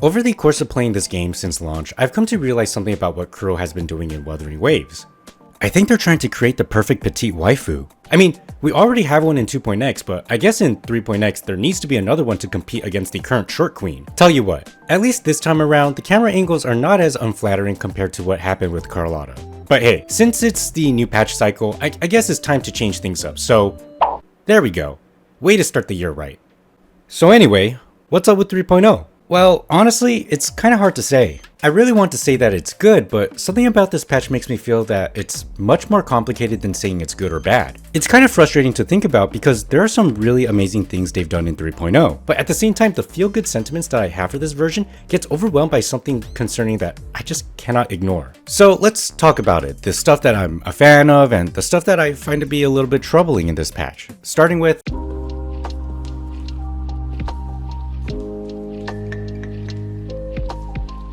Over the course of playing this game since launch, I've come to realize something about what Kuro has been doing in Wuthering Waves. I think they're trying to create the perfect petite waifu. I mean, we already have one in 2.x, but I guess in 3.x there needs to be another one to compete against the current short queen. Tell you what, at least this time around, the camera angles are not as unflattering compared to what happened with Carlotta. But hey, since it's the new patch cycle, I guess it's time to change things up, so there we go. Way to start the year right. So anyway, what's up with 3.0? Well, honestly, it's kind of hard to say. I really want to say that it's good, but something about this patch makes me feel that it's much more complicated than saying it's good or bad. It's kind of frustrating to think about because there are some really amazing things they've done in 3.0, but at the same time, the feel-good sentiments that I have for this version gets overwhelmed by something concerning that I just cannot ignore. So let's talk about it, the stuff that I'm a fan of and the stuff that I find to be a little bit troubling in this patch. Starting with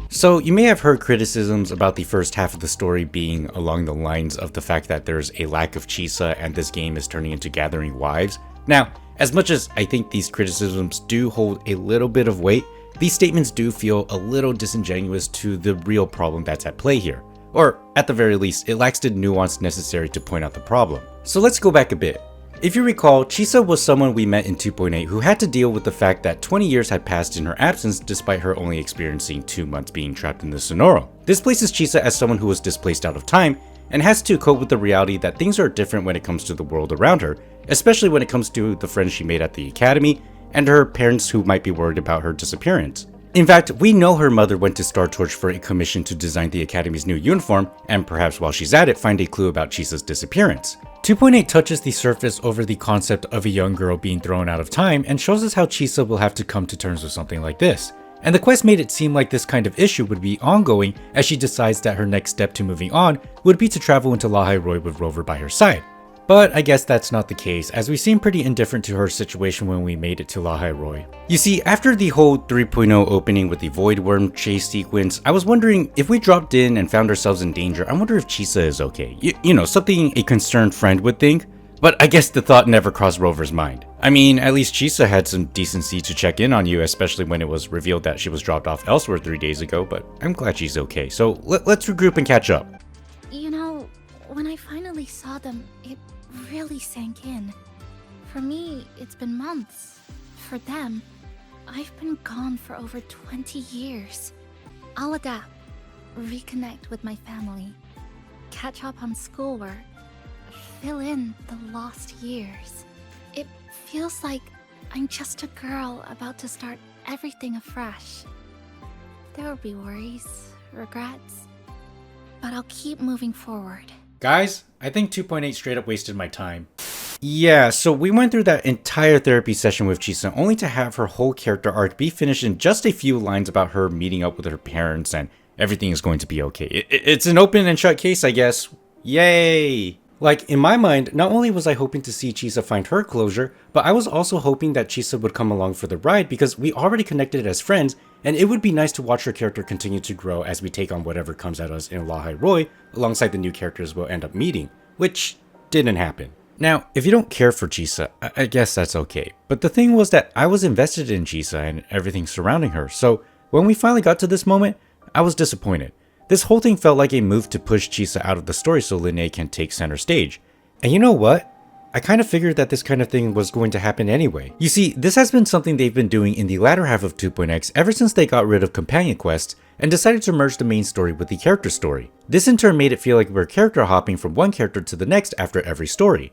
So you may have heard criticisms about the first half of the story being along the lines of the fact that there's a lack of Chisa and this game is turning into Gathering Wives. Now, as much as I think these criticisms do hold a little bit of weight, these statements do feel a little disingenuous to the real problem that's at play here. Or, at the very least, it lacks the nuance necessary to point out the problem. So let's go back a bit. If you recall, Chisa was someone we met in 2.8 who had to deal with the fact that 20 years had passed in her absence despite her only experiencing 2 months being trapped in the Sonoro. This places Chisa as someone who was displaced out of time and has to cope with the reality that things are different when it comes to the world around her, especially when it comes to the friends she made at the academy and her parents who might be worried about her disappearance. In fact, we know her mother went to Star Torch for a commission to design the Academy's new uniform, and perhaps while she's at it, find a clue about Chisa's disappearance. 2.8 touches the surface over the concept of a young girl being thrown out of time and shows us how Chisa will have to come to terms with something like this. And the quest made it seem like this kind of issue would be ongoing as she decides that her next step to moving on would be to travel into Lahai Roi with Rover by her side. But I guess that's not the case, as we seem pretty indifferent to her situation when we made it to Lahai Roi. You see, after the whole 3.0 opening with the Void Worm chase sequence, I was wondering if we dropped in and found ourselves in danger, I wonder if Chisa is okay. You know, something a concerned friend would think. But I guess the thought never crossed Rover's mind. I mean, at least Chisa had some decency to check in on you, especially when it was revealed that she was dropped off elsewhere 3 days ago, but I'm glad she's okay. So let's regroup and catch up. You know, when I finally saw them, it really sank in. For me, it's been months. For them, I've been gone for over 20 years. I'll adapt, reconnect with my family, catch up on schoolwork, fill in the lost years. It feels like I'm just a girl about to start everything afresh. There will be worries, regrets, but I'll keep moving forward. Guys, I think 2.8 straight up wasted my time. Yeah, so we went through that entire therapy session with Chisa only to have her whole character arc be finished in just a few lines about her meeting up with her parents and everything is going to be okay. It's an open and shut case, I guess. Yay! Like, in my mind, not only was I hoping to see Chisa find her closure, but I was also hoping that Chisa would come along for the ride because we already connected as friends, and it would be nice to watch her character continue to grow as we take on whatever comes at us in Lahai Roi, alongside the new characters we'll end up meeting, which didn't happen. Now, if you don't care for Chisa, I guess that's okay, but the thing was that I was invested in Chisa and everything surrounding her, so when we finally got to this moment, I was disappointed. This whole thing felt like a move to push Chisa out of the story so Linnae can take center stage. And you know what? I kind of figured that this kind of thing was going to happen anyway. You see, this has been something they've been doing in the latter half of 2.x ever since they got rid of companion quests and decided to merge the main story with the character story. This in turn made it feel like we're character hopping from one character to the next after every story.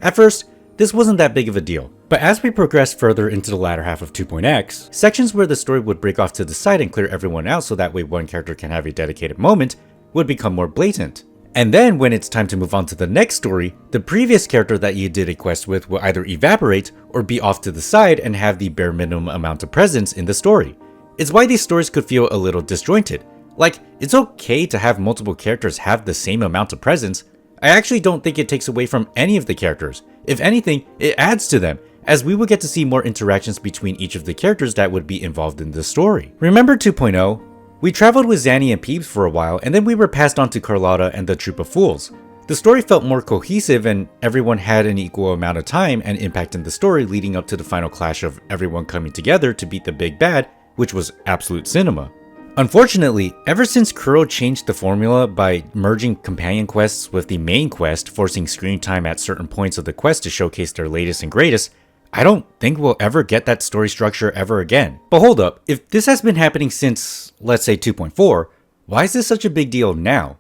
At first, this wasn't that big of a deal, but as we progressed further into the latter half of 2.x, sections where the story would break off to the side and clear everyone out so that way one character can have a dedicated moment would become more blatant. And then when it's time to move on to the next story, the previous character that you did a quest with will either evaporate or be off to the side and have the bare minimum amount of presence in the story. It's why these stories could feel a little disjointed. Like, it's okay to have multiple characters have the same amount of presence. I actually don't think it takes away from any of the characters. If anything, it adds to them, as we would get to see more interactions between each of the characters that would be involved in the story. Remember 2.0? We traveled with Zanny and Peeps for a while, and then we were passed on to Carlotta and the Troop of Fools. The story felt more cohesive and everyone had an equal amount of time and impact in the story leading up to the final clash of everyone coming together to beat the big bad, which was absolute cinema. Unfortunately, ever since Kuro changed the formula by merging companion quests with the main quest, forcing screen time at certain points of the quest to showcase their latest and greatest, I don't think we'll ever get that story structure ever again. But hold up, if this has been happening since, let's say 2.4, why is this such a big deal now?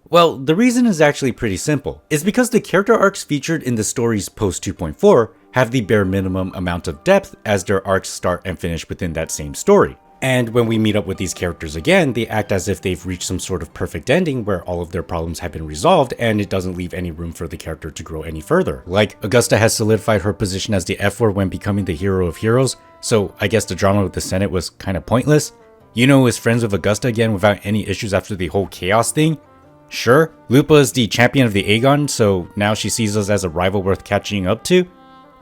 Well, the reason is actually pretty simple. It's because the character arcs featured in the stories post 2.4 have the bare minimum amount of depth as their arcs start and finish within that same story. And when we meet up with these characters again, they act as if they've reached some sort of perfect ending where all of their problems have been resolved and it doesn't leave any room for the character to grow any further. Like, Augusta has solidified her position as the F-word when becoming the hero of heroes, so I guess the drama with the Senate was kinda pointless. Yuno is friends with Augusta again without any issues after the whole chaos thing. Sure, Lupa is the champion of the Aegon, so now she sees us as a rival worth catching up to.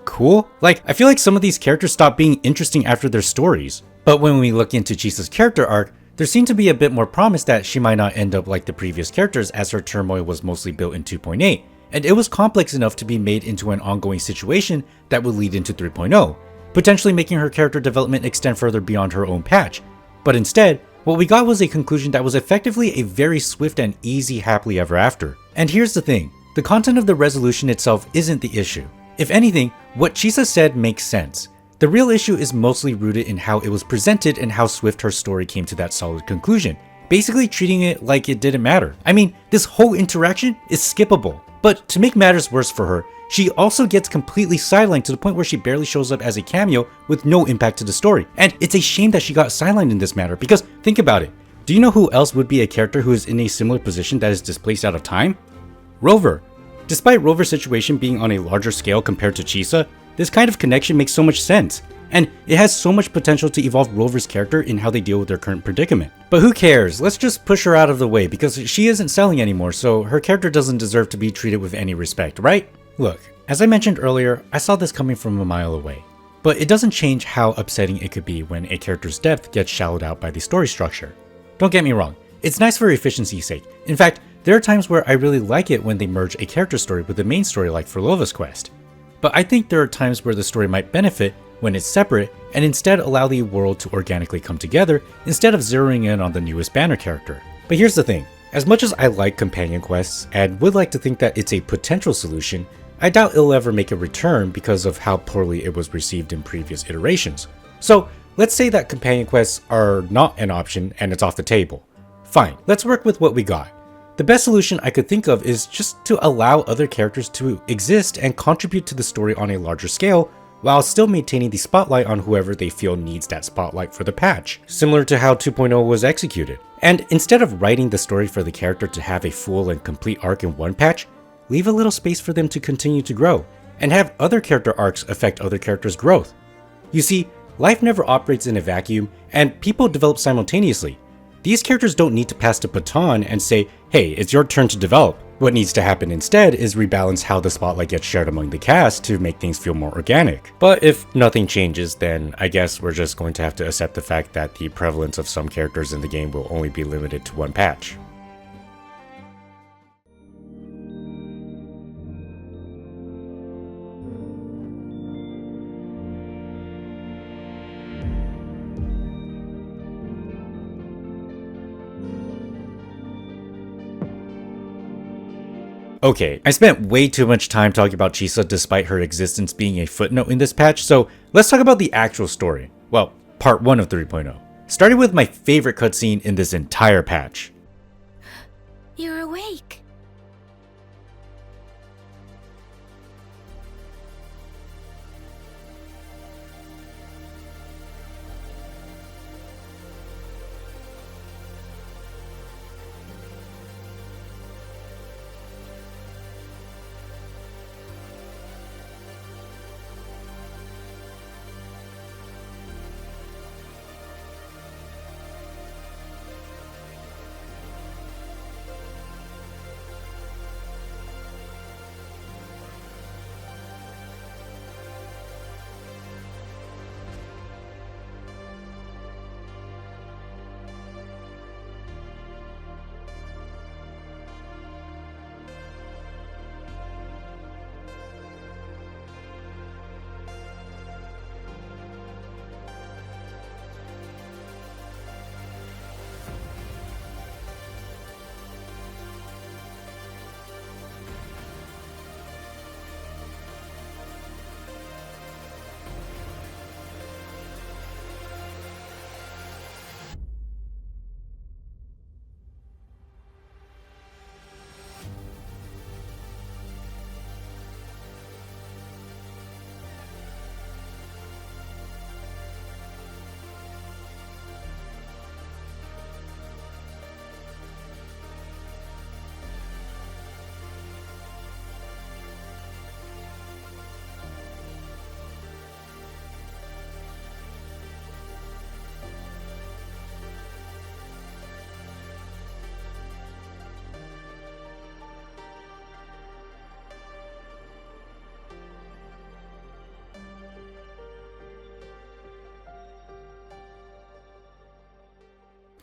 Cool. Like, I feel like some of these characters stop being interesting after their stories. But when we look into Chisa's character arc, there seemed to be a bit more promise that she might not end up like the previous characters as her turmoil was mostly built in 2.8, and it was complex enough to be made into an ongoing situation that would lead into 3.0, potentially making her character development extend further beyond her own patch. But instead, what we got was a conclusion that was effectively a very swift and easy happily ever after. And here's the thing, the content of the resolution itself isn't the issue. If anything, what Chisa said makes sense. The real issue is mostly rooted in how it was presented and how swift her story came to that solid conclusion, basically treating it like it didn't matter. I mean, this whole interaction is skippable. But to make matters worse for her, she also gets completely sidelined to the point where she barely shows up as a cameo with no impact to the story. And it's a shame that she got sidelined in this matter, because think about it. Do you know who else would be a character who is in a similar position that is displaced out of time? Rover. Despite Rover's situation being on a larger scale compared to Chisa, this kind of connection makes so much sense, and it has so much potential to evolve Rover's character in how they deal with their current predicament. But who cares, let's just push her out of the way because she isn't selling anymore, so her character doesn't deserve to be treated with any respect, right? Look, as I mentioned earlier, I saw this coming from a mile away, but it doesn't change how upsetting it could be when a character's depth gets shallowed out by the story structure. Don't get me wrong, it's nice for efficiency's sake. In fact, there are times where I really like it when they merge a character story with the main story like for Lova's quest. But I think there are times where the story might benefit when it's separate and instead allow the world to organically come together instead of zeroing in on the newest banner character. But here's the thing, as much as I like companion quests and would like to think that it's a potential solution, I doubt it'll ever make a return because of how poorly it was received in previous iterations. So let's say that companion quests are not an option and it's off the table. Fine, let's work with what we got. The best solution I could think of is just to allow other characters to exist and contribute to the story on a larger scale, while still maintaining the spotlight on whoever they feel needs that spotlight for the patch, similar to how 2.0 was executed. And instead of writing the story for the character to have a full and complete arc in one patch, leave a little space for them to continue to grow, and have other character arcs affect other characters' growth. You see, life never operates in a vacuum, and people develop simultaneously. These characters don't need to pass the baton and say, hey, it's your turn to develop. What needs to happen instead is rebalance how the spotlight gets shared among the cast to make things feel more organic. But if nothing changes, then I guess we're just going to have to accept the fact that the prevalence of some characters in the game will only be limited to one patch. Okay, I spent way too much time talking about Chisa despite her existence being a footnote in this patch, so let's talk about the actual story. Well, part 1 of 3.0. Starting with my favorite cutscene in this entire patch. You're awake.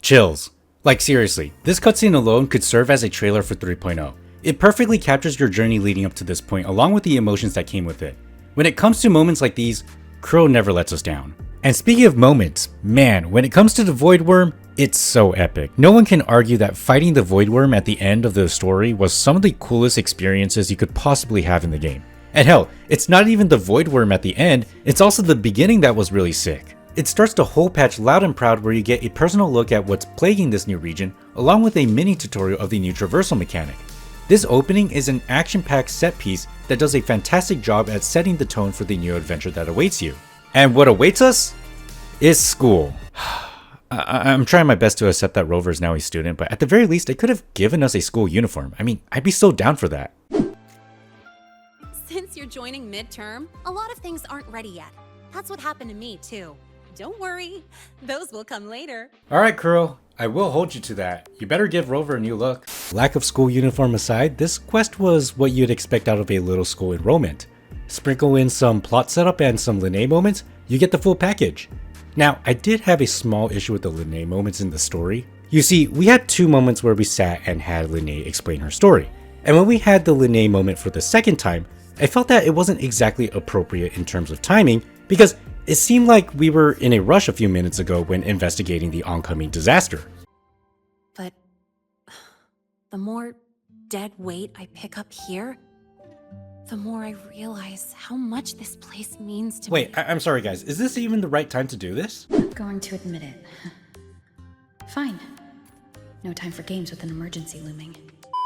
chills. Like seriously, this cutscene alone could serve as a trailer for 3.0. It perfectly captures your journey leading up to this point along with the emotions that came with it. When it comes to moments like these, Kuro never lets us down. And speaking of moments, man, when it comes to the Void Worm, it's so epic. No one can argue that fighting the Void Worm at the end of the story was some of the coolest experiences you could possibly have in the game. And hell, it's not even the Void Worm at the end, it's also the beginning that was really sick. It starts the whole patch loud and proud where you get a personal look at what's plaguing this new region, along with a mini tutorial of the new traversal mechanic. This opening is an action-packed set piece that does a fantastic job at setting the tone for the new adventure that awaits you. And what awaits us is school. I'm trying my best to accept that Rover is now a student, but at the very least, they could have given us a school uniform. I mean, I'd be so down for that. Since you're joining midterm, a lot of things aren't ready yet. That's what happened to me, too. Don't worry, those will come later. Alright, Kuro, I will hold you to that. You better give Rover a new look. Lack of school uniform aside, this quest was what you'd expect out of a little school enrollment. Sprinkle in some plot setup and some Linnae moments, you get the full package. Now, I did have a small issue with the Linnae moments in the story. You see, we had 2 moments where we sat and had Linnae explain her story. And when we had the Linnae moment for the second time, I felt that it wasn't exactly appropriate in terms of timing because it seemed like we were in a rush a few minutes ago when investigating the oncoming disaster. But the more dead weight I pick up here, the more I realize how much this place means to me. Wait, I'm sorry guys, is this even the right time to do this? I'm going to admit it. Fine. No time for games with an emergency looming.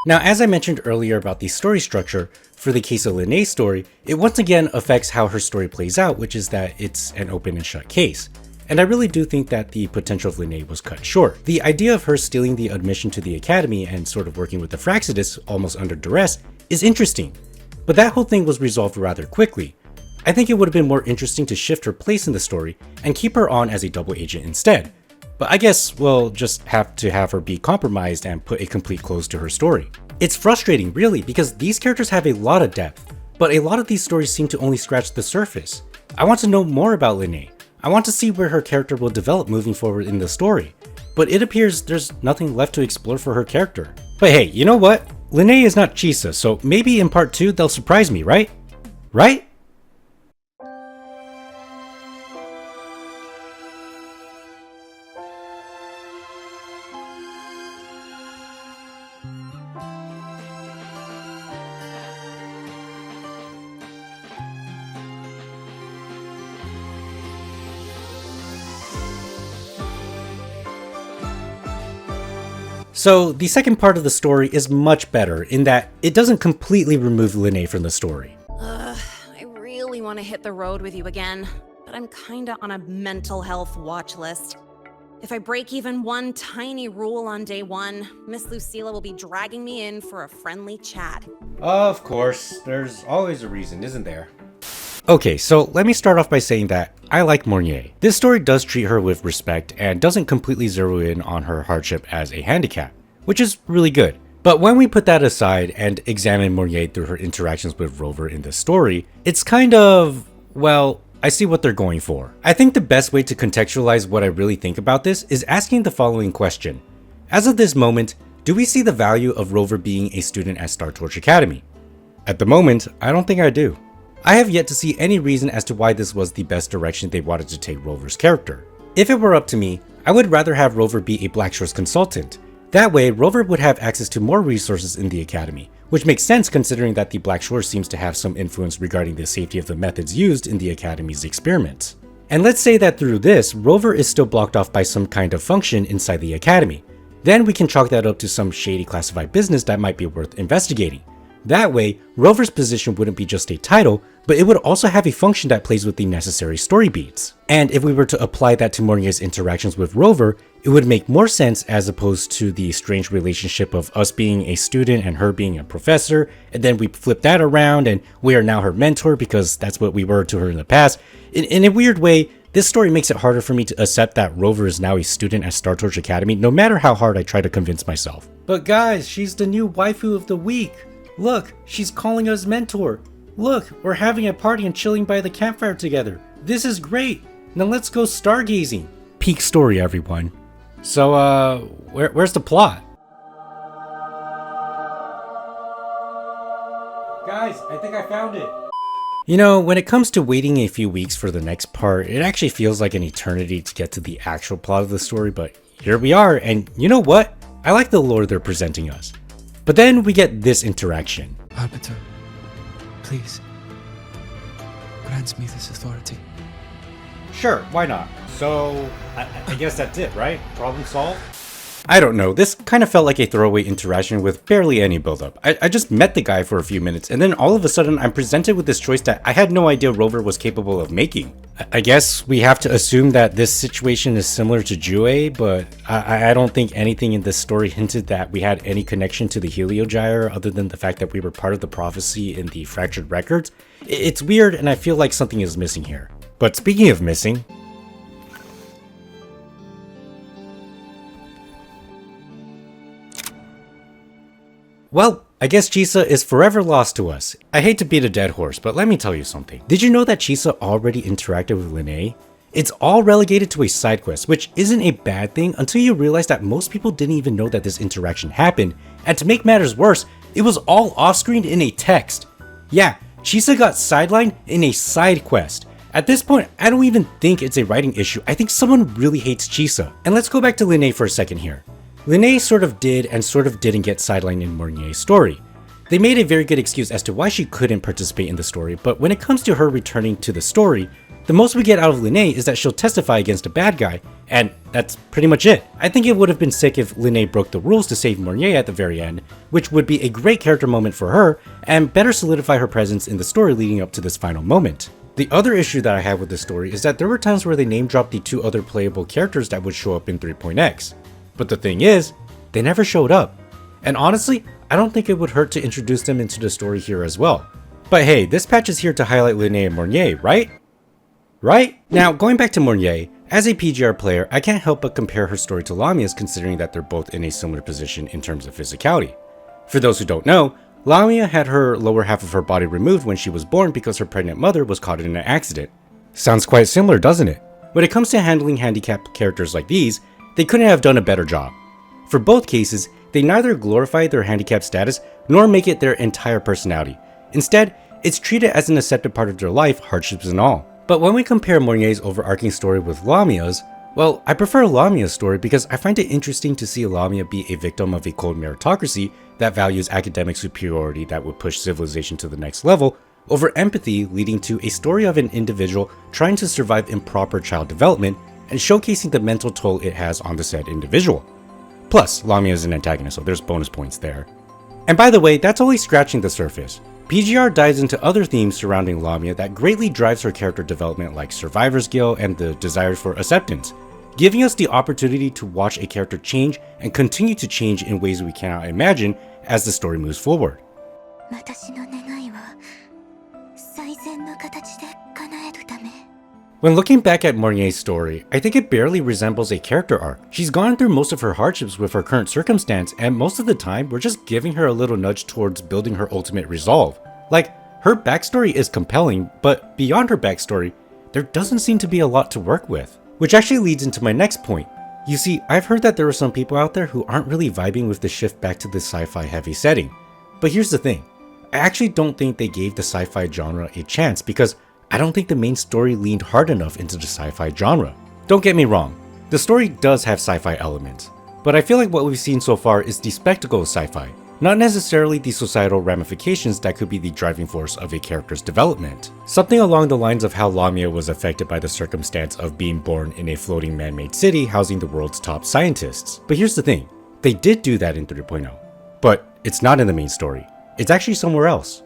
Now, as I mentioned earlier about the story structure, for the case of Linnae's story, it once again affects how her story plays out, which is that it's an open and shut case. And I really do think that the potential of Linnae was cut short. The idea of her stealing the admission to the academy and sort of working with the Fraxidists almost under duress is interesting. But that whole thing was resolved rather quickly. I think it would have been more interesting to shift her place in the story and keep her on as a double agent instead. But I guess we'll just have to have her be compromised and put a complete close to her story. It's frustrating really because these characters have a lot of depth, but a lot of these stories seem to only scratch the surface. I want to know more about Linnae. I want to see where her character will develop moving forward in the story. But it appears there's nothing left to explore for her character. But hey, you know what? Linnae is not Chisa, so maybe in part 2 they'll surprise me, right? Right? So the second part of the story is much better in that it doesn't completely remove Linnae from the story. I really want to hit the road with you again, but I'm kinda on a mental health watch list. If I break even one tiny rule on day 1, Miss Lucilla will be dragging me in for a friendly chat. Of course, there's always a reason, isn't there? Okay, so let me start off by saying that I like Mornier. This story does treat her with respect and doesn't completely zero in on her hardship as a handicap, which is really good. But when we put that aside and examine Mornier through her interactions with Rover in this story, it's kind of, well, I see what they're going for. I think the best way to contextualize what I really think about this is asking the following question. As of this moment, do we see the value of Rover being a student at Star Torch Academy? At the moment, I don't think I do. I have yet to see any reason as to why this was the best direction they wanted to take Rover's character. If it were up to me, I would rather have Rover be a Blackshores consultant. That way, Rover would have access to more resources in the academy, which makes sense considering that the Blackshores seems to have some influence regarding the safety of the methods used in the academy's experiments. And let's say that through this, Rover is still blocked off by some kind of function inside the academy. Then we can chalk that up to some shady classified business that might be worth investigating. That way, Rover's position wouldn't be just a title, but it would also have a function that plays with the necessary story beats. And if we were to apply that to Mornier's interactions with Rover, it would make more sense as opposed to the strange relationship of us being a student and her being a professor, and then we flip that around and we are now her mentor because that's what we were to her in the past. In a weird way, this story makes it harder for me to accept that Rover is now a student at Star Torch Academy, no matter how hard I try to convince myself. But guys, she's the new waifu of the week. Look, she's calling us mentor. Look, we're having a party and chilling by the campfire together. This is great. Now let's go stargazing. Peak story, everyone. So, where's the plot? Guys, I think I found it. You know, when it comes to waiting a few weeks for the next part, it actually feels like an eternity to get to the actual plot of the story, but here we are, and you know what? I like the lore they're presenting us. But then we get this interaction. Arbiter, please, grant me this authority. Sure, why not? So, I guess that's it, right? Problem solved? I don't know, this kind of felt like a throwaway interaction with barely any build-up. I just met the guy for a few minutes, and then all of a sudden I'm presented with this choice that I had no idea Rover was capable of making. I guess we have to assume that this situation is similar to Jue, but I don't think anything in this story hinted that we had any connection to the Heliogyre other than the fact that we were part of the prophecy in the Fractured Records. It's weird, and I feel like something is missing here. But speaking of missing, well, I guess Chisa is forever lost to us. I hate to beat a dead horse, but let me tell you something. Did you know that Chisa already interacted with Linnae? It's all relegated to a side quest, which isn't a bad thing until you realize that most people didn't even know that this interaction happened, and to make matters worse, it was all off-screen in a text. Yeah, Chisa got sidelined in a side quest. At this point, I don't even think it's a writing issue, I think someone really hates Chisa. And let's go back to Linnae for a second here. Linnae sort of did and sort of didn't get sidelined in Mornier's story. They made a very good excuse as to why she couldn't participate in the story, but when it comes to her returning to the story, the most we get out of Linnae is that she'll testify against a bad guy, and that's pretty much it. I think it would have been sick if Linnae broke the rules to save Mornier at the very end, which would be a great character moment for her, and better solidify her presence in the story leading up to this final moment. The other issue that I have with this story is that there were times where they name dropped the two other playable characters that would show up in 3.x. But the thing is, they never showed up. And honestly, I don't think it would hurt to introduce them into the story here as well. But hey, this patch is here to highlight Linnae and Mornier, right? Right? Now, going back to Mornier, as a PGR player, I can't help but compare her story to Lamia's considering that they're both in a similar position in terms of physicality. For those who don't know, Lamia had her lower half of her body removed when she was born because her pregnant mother was caught in an accident. Sounds quite similar, doesn't it? When it comes to handling handicapped characters like these, they couldn't have done a better job. For both cases, they neither glorify their handicapped status nor make it their entire personality. Instead, it's treated as an accepted part of their life, hardships and all. But when we compare Mornier's overarching story with Lamia's, well, I prefer Lamia's story because I find it interesting to see Lamia be a victim of a cold meritocracy that values academic superiority that would push civilization to the next level, over empathy leading to a story of an individual trying to survive improper child development and showcasing the mental toll it has on the said individual. Plus, Lamia is an antagonist, so there's bonus points there. And by the way, that's only scratching the surface. PGR dives into other themes surrounding Lamia that greatly drives her character development like survivor's guilt and the desire for acceptance, giving us the opportunity to watch a character change and continue to change in ways we cannot imagine as the story moves forward. When looking back at Mornier's story, I think it barely resembles a character arc. She's gone through most of her hardships with her current circumstance, and most of the time, we're just giving her a little nudge towards building her ultimate resolve. Like, her backstory is compelling, but beyond her backstory, there doesn't seem to be a lot to work with. Which actually leads into my next point. You see, I've heard that there are some people out there who aren't really vibing with the shift back to this sci-fi heavy setting. But here's the thing, I actually don't think they gave the sci-fi genre a chance because I don't think the main story leaned hard enough into the sci-fi genre. Don't get me wrong, the story does have sci-fi elements, but I feel like what we've seen so far is the spectacle of sci-fi, not necessarily the societal ramifications that could be the driving force of a character's development. Something along the lines of how Lamia was affected by the circumstance of being born in a floating man-made city housing the world's top scientists. But here's the thing, they did do that in 3.0, but it's not in the main story. It's actually somewhere else.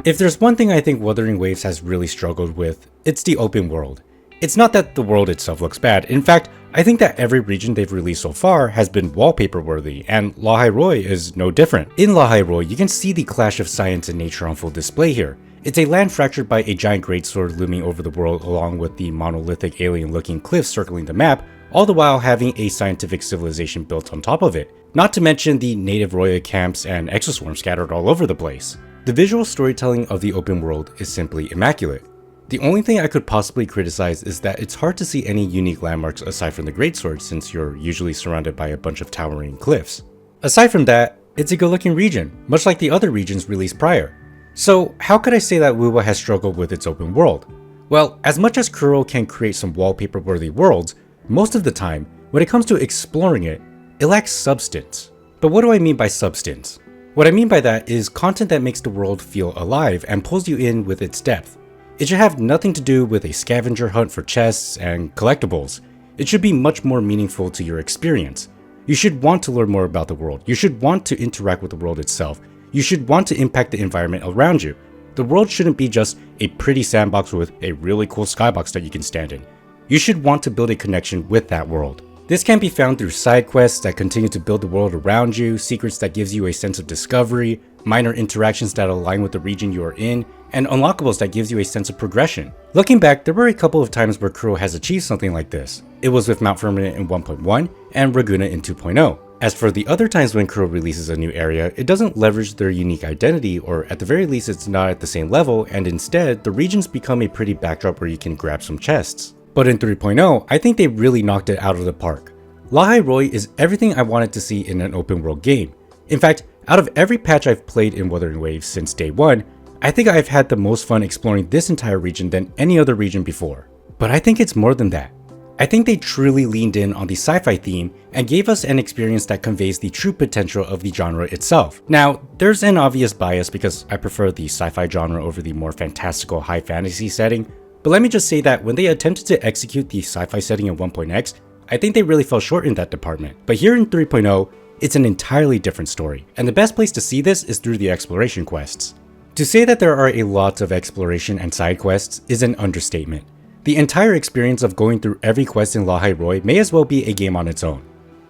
If there's one thing I think Wuthering Waves has really struggled with, it's the open world. It's not that the world itself looks bad. In fact, I think that every region they've released so far has been wallpaper worthy, and Lahai Roi is no different. In Lahai Roi, you can see the clash of science and nature on full display here. It's a land fractured by a giant greatsword looming over the world along with the monolithic alien-looking cliffs circling the map, all the while having a scientific civilization built on top of it. Not to mention the native Roya camps and exoswarms scattered all over the place. The visual storytelling of the open world is simply immaculate. The only thing I could possibly criticize is that it's hard to see any unique landmarks aside from the greatsword since you're usually surrounded by a bunch of towering cliffs. Aside from that, it's a good looking region, much like the other regions released prior. So how could I say that WuWa has struggled with its open world? Well, as much as Kuro can create some wallpaper worthy worlds, most of the time, when it comes to exploring it, it lacks substance. But what do I mean by substance? What I mean by that is content that makes the world feel alive and pulls you in with its depth. It should have nothing to do with a scavenger hunt for chests and collectibles. It should be much more meaningful to your experience. You should want to learn more about the world. You should want to interact with the world itself. You should want to impact the environment around you. The world shouldn't be just a pretty sandbox with a really cool skybox that you can stand in. You should want to build a connection with that world. This can be found through side quests that continue to build the world around you, secrets that gives you a sense of discovery, minor interactions that align with the region you are in, and unlockables that gives you a sense of progression. Looking back, there were a couple of times where Kuro has achieved something like this. It was with Mount Firmament in 1.1 and Ragunna in 2.0. As for the other times when Kuro releases a new area, it doesn't leverage their unique identity, or at the very least it's not at the same level, and instead, the regions become a pretty backdrop where you can grab some chests. But in 3.0, I think they really knocked it out of the park. Lahai Roi is everything I wanted to see in an open world game. In fact, out of every patch I've played in Wuthering Waves since day one, I think I've had the most fun exploring this entire region than any other region before. But I think it's more than that. I think they truly leaned in on the sci-fi theme and gave us an experience that conveys the true potential of the genre itself. Now, there's an obvious bias because I prefer the sci-fi genre over the more fantastical high fantasy setting, but let me just say that when they attempted to execute the sci-fi setting in 1.x, I think they really fell short in that department. But here in 3.0, it's an entirely different story, and the best place to see this is through the exploration quests. To say that there are a lot of exploration and side quests is an understatement. The entire experience of going through every quest in Lahai Roi may as well be a game on its own.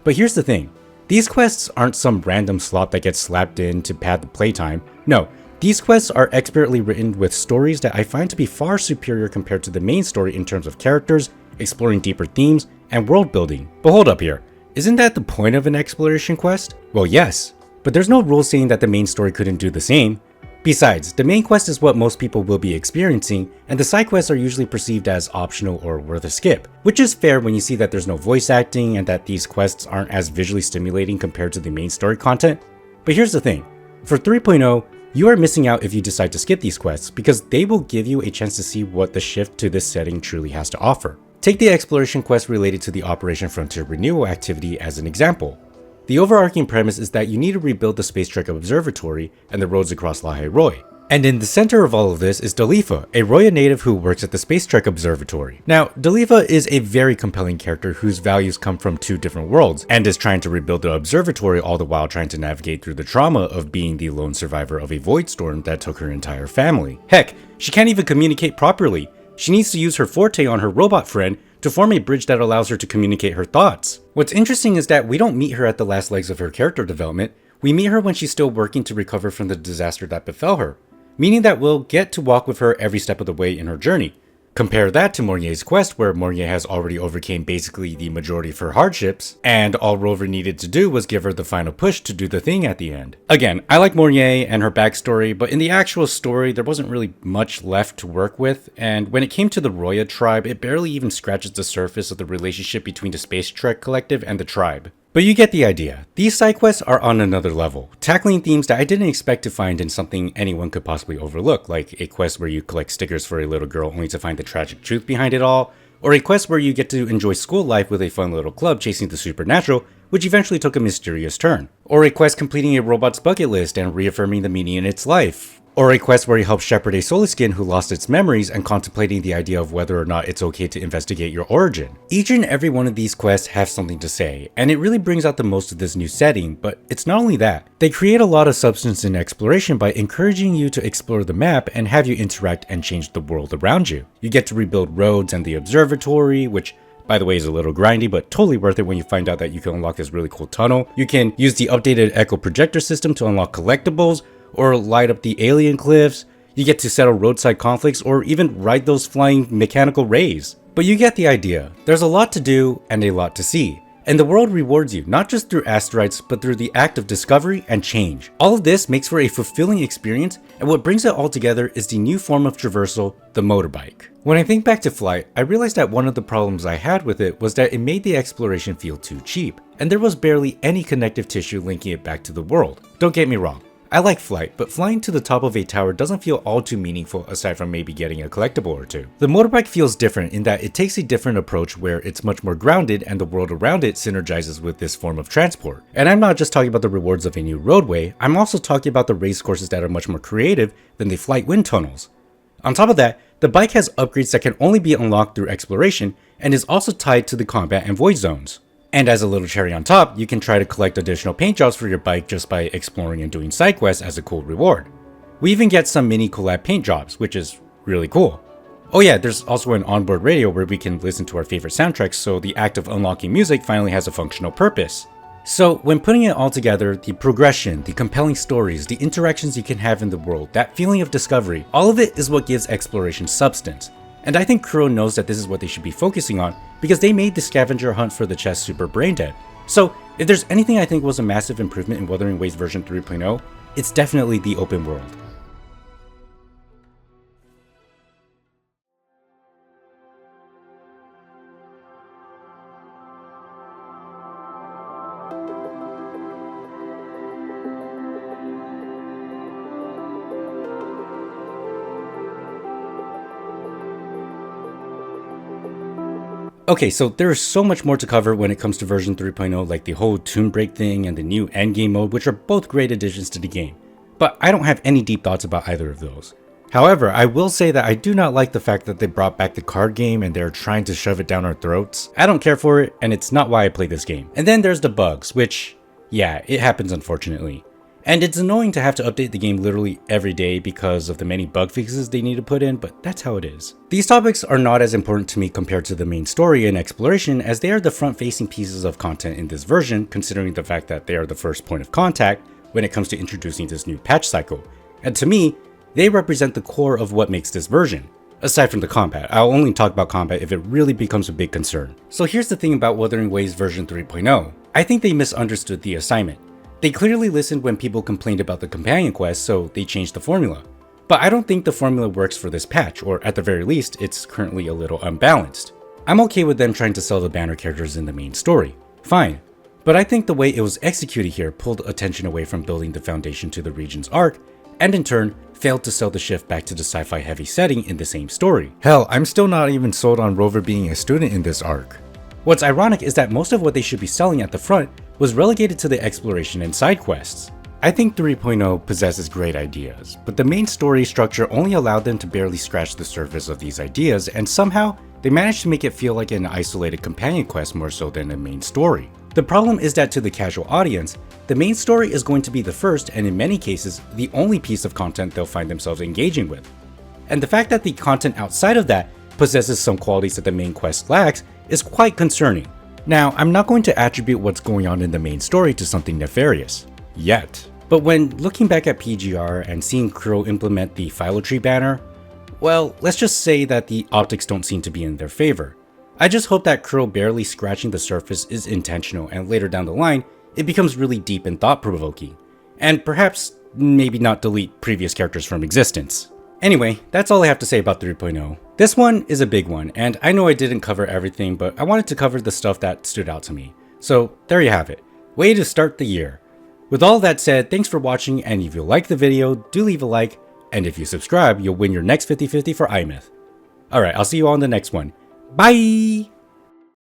But here's the thing, these quests aren't some random slop that gets slapped in to pad the playtime. No, these quests are expertly written with stories that I find to be far superior compared to the main story in terms of characters, exploring deeper themes, and world building. But hold up here, isn't that the point of an exploration quest? Well, yes, but there's no rule saying that the main story couldn't do the same. Besides, the main quest is what most people will be experiencing, and the side quests are usually perceived as optional or worth a skip, which is fair when you see that there's no voice acting and that these quests aren't as visually stimulating compared to the main story content. But here's the thing, for 3.0, you are missing out if you decide to skip these quests because they will give you a chance to see what the shift to this setting truly has to offer. Take the exploration quest related to the Operation Frontier Renewal activity as an example. The overarching premise is that you need to rebuild the Space Trek Observatory and the roads across Lahai Roi. And in the center of all of this is Dalifa, a Roya native who works at the Space Trek Observatory. Now, Dalifa is a very compelling character whose values come from two different worlds, and is trying to rebuild the observatory all the while trying to navigate through the trauma of being the lone survivor of a void storm that took her entire family. Heck, she can't even communicate properly. She needs to use her forte on her robot friend to form a bridge that allows her to communicate her thoughts. What's interesting is that we don't meet her at the last legs of her character development, we meet her when she's still working to recover from the disaster that befell her, meaning that we'll get to walk with her every step of the way in her journey. Compare that to Mornier's quest where Mornier has already overcame basically the majority of her hardships, and all Rover needed to do was give her the final push to do the thing at the end. Again, I like Mornier and her backstory, but in the actual story there wasn't really much left to work with, and when it came to the Roya tribe, it barely even scratches the surface of the relationship between the Space Trek Collective and the tribe. But you get the idea. These side quests are on another level, tackling themes that I didn't expect to find in something anyone could possibly overlook, like a quest where you collect stickers for a little girl only to find the tragic truth behind it all, or a quest where you get to enjoy school life with a fun little club chasing the supernatural, which eventually took a mysterious turn, or a quest completing a robot's bucket list and reaffirming the meaning in its life, Or a quest where you help shepherd a Soliskin who lost its memories and contemplating the idea of whether or not it's okay to investigate your origin. Each and every one of these quests have something to say, and it really brings out the most of this new setting, but it's not only that. They create a lot of substance in exploration by encouraging you to explore the map and have you interact and change the world around you. You get to rebuild roads and the observatory, which by the way is a little grindy, but totally worth it when you find out that you can unlock this really cool tunnel. You can use the updated Echo projector system to unlock collectibles, or light up the alien cliffs. You get to settle roadside conflicts or even ride those flying mechanical rays. But you get the idea. There's a lot to do and a lot to see. And the world rewards you, not just through asteroids, but through the act of discovery and change. All of this makes for a fulfilling experience, and what brings it all together is the new form of traversal, the motorbike. When I think back to Flight, I realized that one of the problems I had with it was that it made the exploration feel too cheap, and there was barely any connective tissue linking it back to the world. Don't get me wrong. I like Flight, but flying to the top of a tower doesn't feel all too meaningful aside from maybe getting a collectible or two. The motorbike feels different in that it takes a different approach where it's much more grounded and the world around it synergizes with this form of transport. And I'm not just talking about the rewards of a new roadway, I'm also talking about the race courses that are much more creative than the Flight wind tunnels. On top of that, the bike has upgrades that can only be unlocked through exploration and is also tied to the combat and void zones. And as a little cherry on top, you can try to collect additional paint jobs for your bike just by exploring and doing side quests as a cool reward. We even get some mini collab paint jobs, which is really cool. Oh yeah, there's also an onboard radio where we can listen to our favorite soundtracks, so the act of unlocking music finally has a functional purpose. So when putting it all together, the progression, the compelling stories, the interactions you can have in the world, that feeling of discovery, all of it is what gives exploration substance. And I think Kuro knows that this is what they should be focusing on because they made the scavenger hunt for the chest super brain dead. So if there's anything I think was a massive improvement in Wuthering Waves version 3.0, it's definitely the open world. Okay, so there's so much more to cover when it comes to version 3.0, like the whole Tomb Break thing and the new endgame mode, which are both great additions to the game. But I don't have any deep thoughts about either of those. However, I will say that I do not like the fact that they brought back the card game and they're trying to shove it down our throats. I don't care for it, and it's not why I play this game. And then there's the bugs, which, yeah, it happens unfortunately. And it's annoying to have to update the game literally every day because of the many bug fixes they need to put in, but that's how it is. These topics are not as important to me compared to the main story and exploration, as they are the front-facing pieces of content in this version, considering the fact that they are the first point of contact when it comes to introducing this new patch cycle. And to me, they represent the core of what makes this version. Aside from the combat, I'll only talk about combat if it really becomes a big concern. So here's the thing about Wuthering Waves version 3.0. I think they misunderstood the assignment. They clearly listened when people complained about the companion quest, so they changed the formula. But I don't think the formula works for this patch, or at the very least, it's currently a little unbalanced. I'm okay with them trying to sell the banner characters in the main story. Fine. But I think the way it was executed here pulled attention away from building the foundation to the region's arc, and in turn, failed to sell the shift back to the sci-fi heavy setting in the same story. Hell, I'm still not even sold on Rover being a student in this arc. What's ironic is that most of what they should be selling at the front was relegated to the exploration and side quests. I think 3.0 possesses great ideas, but the main story structure only allowed them to barely scratch the surface of these ideas, and somehow they managed to make it feel like an isolated companion quest more so than a main story. The problem is that to the casual audience, the main story is going to be the first and in many cases the only piece of content they'll find themselves engaging with. And the fact that the content outside of that possesses some qualities that the main quest lacks is quite concerning. Now, I'm not going to attribute what's going on in the main story to something nefarious, yet. But when looking back at PGR and seeing Kuro implement the Phyllotree banner, well, let's just say that the optics don't seem to be in their favor. I just hope that Kuro barely scratching the surface is intentional and later down the line, it becomes really deep and thought-provoking. And perhaps, maybe not delete previous characters from existence. Anyway, that's all I have to say about 3.0. This one is a big one, and I know I didn't cover everything, but I wanted to cover the stuff that stood out to me. So there you have it. Way to start the year. With all that said, thanks for watching, and if you like the video, do leave a like, and if you subscribe, you'll win your next 50/50 for iMyth. Alright, I'll see you all in the next one. Bye!